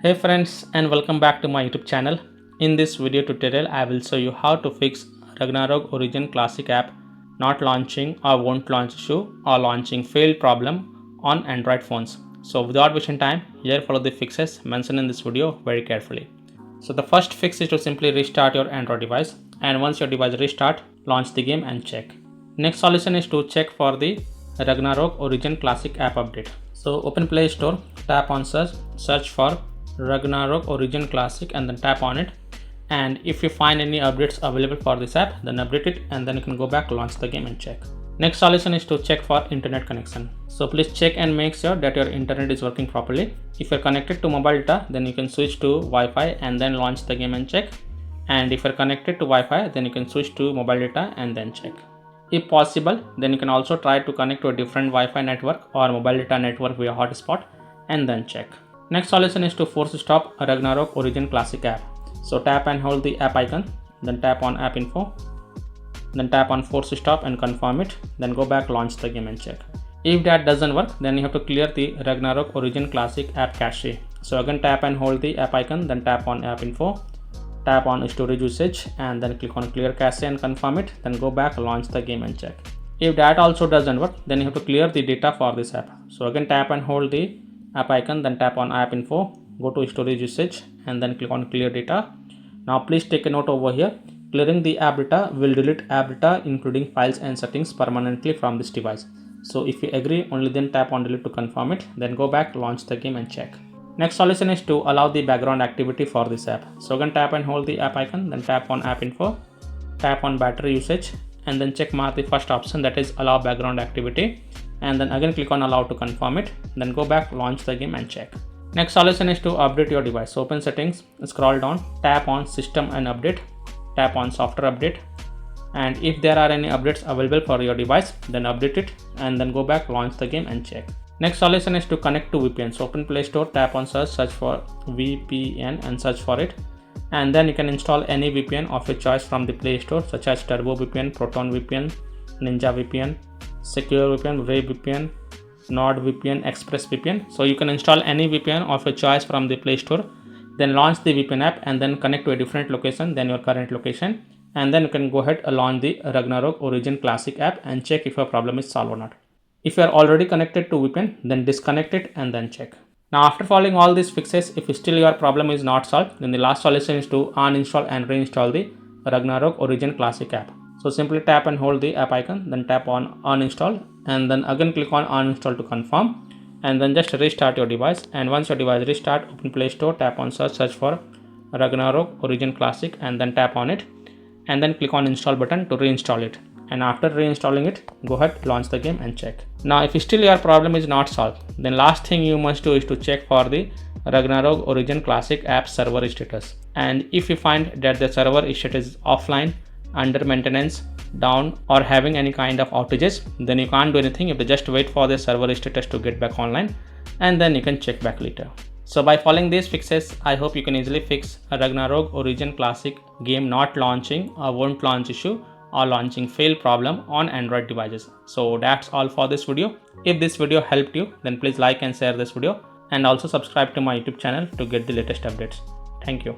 Hey friends, and welcome back to my YouTube channel. In this video tutorial I will show you how to fix Ragnarok Origin Classic app not launching or won't launch issue or launching failed problem on Android phones. So without wasting time, here follow the fixes mentioned in this video very carefully. So the first fix is to simply restart your Android device, and once your device restart, launch the game and check. Next solution is to check for the Ragnarok Origin Classic app update. So open Play Store, tap on search for Ragnarok Origin Classic and then tap on it, and if you find any updates available for this app, then update it and then you can go back, launch the game and check. Next solution is to check for internet connection. So please check and make sure that your internet is working properly. If you're connected to mobile data, then you can switch to Wi-Fi and then launch the game and check. And if you're connected to Wi-Fi, then you can switch to mobile data and then check. If possible, then you can also try to connect to a different Wi-Fi network or mobile data network via hotspot and then check. Next solution is to force stop Ragnarok Origin Classic app. So tap and hold the app icon, then tap on app info, then tap on force stop and confirm it, then go back, launch the game and check. If that doesn't work, then you have to clear the Ragnarok Origin Classic app cache. So again tap and hold the app icon, then tap on app info, tap on storage usage and then click on clear cache and confirm it, then go back, launch the game and check. If that also doesn't work, then you have to clear the data for this app. So again tap and hold the app icon, then tap on app info, go to storage usage and then click on clear data. Now please take a note over here, clearing the app data will delete app data including files and settings permanently from this device. So if you agree, only then tap on delete to confirm it, then go back, launch the game and check. Next solution is to allow the background activity for this app. So again tap and hold the app icon, then tap on app info, tap on battery usage and then check mark the first option, that is allow background activity, and then again click on allow to confirm it, then go back, launch the game and check. Next solution is to update your device. So open settings, scroll down, tap on system and update, tap on software update, and if there are any updates available for your device, then update it and then go back, launch the game and check. Next solution is to connect to VPN. So open Play Store, tap on search for VPN and search for it, and then you can install any VPN of your choice from the Play Store, such as Turbo VPN, Proton VPN, Ninja VPN, Secure VPN, Ray VPN, NordVPN, Express VPN. So you can install any VPN of your choice from the Play Store, then launch the VPN app and then connect to a different location than your current location, and then you can go ahead and launch the Ragnarok Origin Classic app and check if your problem is solved or not. If you are already connected to VPN, then disconnect it and then check. Now after following all these fixes, if still your problem is not solved, then the last solution is to uninstall and reinstall the Ragnarok Origin Classic app. So simply tap and hold the app icon, then tap on uninstall and then again click on uninstall to confirm, and then just restart your device. And once your device restart, open Play Store, tap on search for Ragnarok Origin Classic and then tap on it and then click on install button to reinstall it. And after reinstalling it, go ahead, launch the game and check. Now if still your problem is not solved, then last thing you must do is to check for the Ragnarok Origin Classic app server status. And if you find that the server status is offline, under maintenance, down or having any kind of outages, then you can't do anything. You have to just wait for the server status to get back online and then you can check back later. So by following these fixes, I hope you can easily fix a Ragnarok Origin Classic game not launching or won't launch issue or launching fail problem on Android devices. So that's all for this video. If this video helped you, then please like and share this video and also subscribe to my YouTube channel to get the latest updates. Thank you.